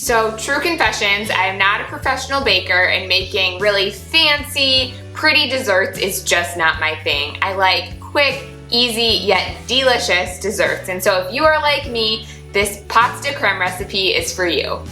So, true confessions, I am not a professional baker, and making really fancy, pretty desserts is just not my thing. I like quick, easy, yet delicious desserts. And so if you are like me, this pâte de crème recipe is for you.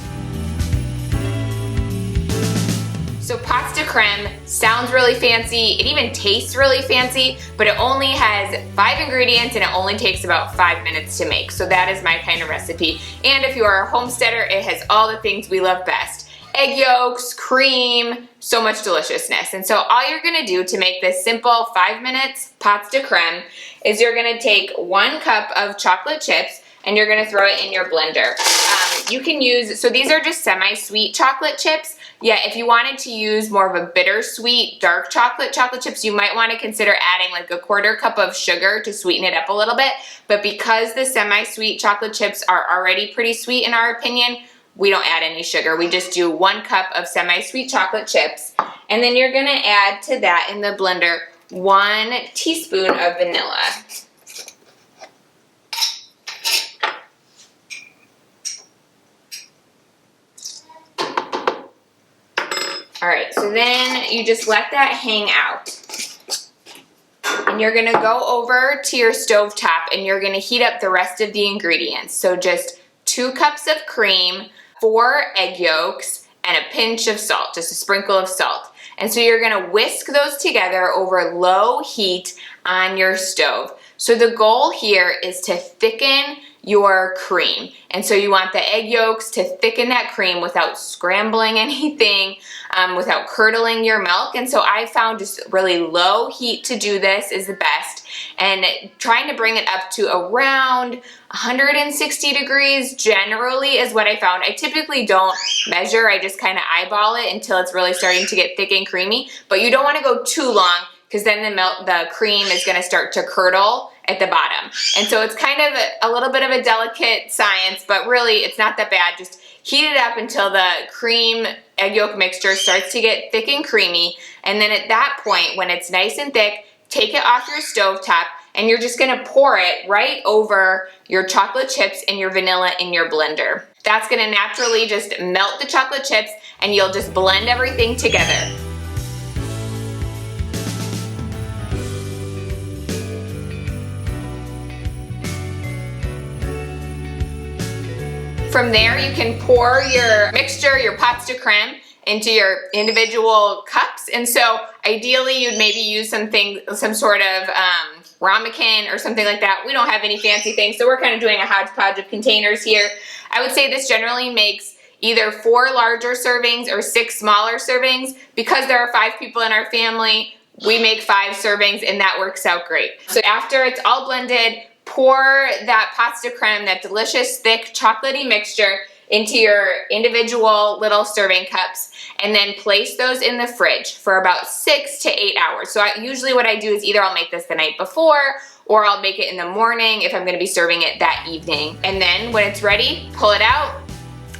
So pâte de crème sounds really fancy, it even tastes really fancy, but it only has 5 ingredients and it only takes about 5 minutes to make. So that is my kind of recipe. And if you are a homesteader, it has all the things we love best. Egg yolks, cream, so much deliciousness. And so all you're gonna do to make this simple 5 minutes pâte de crème is you're gonna take 1 cup of chocolate chips and you're gonna throw it in your blender. You can use, so these are just semi-sweet chocolate chips. Yeah, if you wanted to use more of a bittersweet dark chocolate chips, you might want to consider adding like a 1/4 cup of sugar to sweeten it up a little bit. But because the semi-sweet chocolate chips are already pretty sweet in our opinion, we don't add any sugar. We just do 1 cup of semi-sweet chocolate chips. And then you're gonna add to that in the blender 1 teaspoon of vanilla. All right, so then you just let that hang out. And you're gonna go over to your stove top and you're gonna heat up the rest of the ingredients. So just 2 cups of cream, 4 egg yolks, and a pinch of salt, just a sprinkle of salt. And so you're gonna whisk those together over low heat on your stove. So the goal here is to thicken your cream. And so you want the egg yolks to thicken that cream without scrambling anything, without curdling your milk. And so I found just really low heat to do this is the best. And trying to bring it up to around 160 degrees generally is what I found. I typically don't measure, I just kind of eyeball it until it's really starting to get thick and creamy. But you don't want to go too long because then the cream is going to start to curdle at the bottom. And so it's kind of a little bit of a delicate science, but really it's not that bad. Just heat it up until the cream egg yolk mixture starts to get thick and creamy. And then at that point, when it's nice and thick, take it off your stove top and you're just gonna pour it right over your chocolate chips and your vanilla in your blender. That's gonna naturally just melt the chocolate chips and you'll just blend everything together. From there, you can pour your mixture, your pâte de crème, into your individual cups. And so ideally, you'd maybe use some sort of ramekin or something like that. We don't have any fancy things, so we're kind of doing a hodgepodge of containers here. I would say this generally makes either 4 larger servings or 6 smaller servings. Because there are 5 people in our family, we make 5 servings and that works out great. So after it's all blended, pour that pâte de crème, that delicious, thick, chocolatey mixture into your individual little serving cups and then place those in the fridge for about 6 to 8 hours. So usually what I do is either I'll make this the night before or I'll make it in the morning if I'm gonna be serving it that evening. And then when it's ready, pull it out.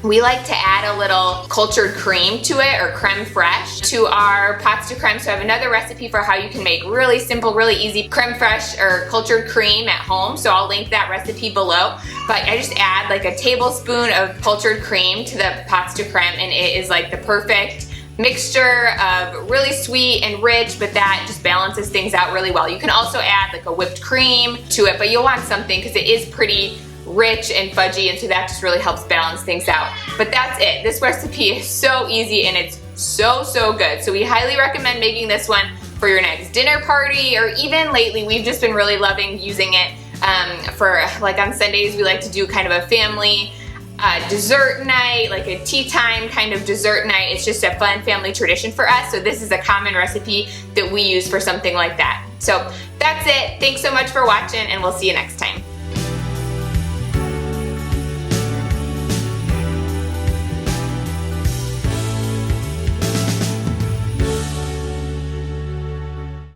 We like to add a little cultured cream to it, or crème fraîche, to our pâte de crème. So I have another recipe for how you can make really simple, really easy crème fraîche or cultured cream at home. So I'll link that recipe below. But I just add like a tablespoon of cultured cream to the pâte de crème, and it is like the perfect mixture of really sweet and rich, but that just balances things out really well. You can also add like a whipped cream to it, but you'll want something because it is pretty rich and fudgy, and so that just really helps balance things out. But that's it. This recipe is so easy and it's so good. So we highly recommend making this one for your next dinner party, or even lately we've just been really loving using it for, like, on Sundays we like to do kind of a family dessert night, like a tea time kind of dessert night. It's just a fun family tradition for us. So this is a common recipe that we use for something like that. So that's it. Thanks so much for watching, and we'll see you next time.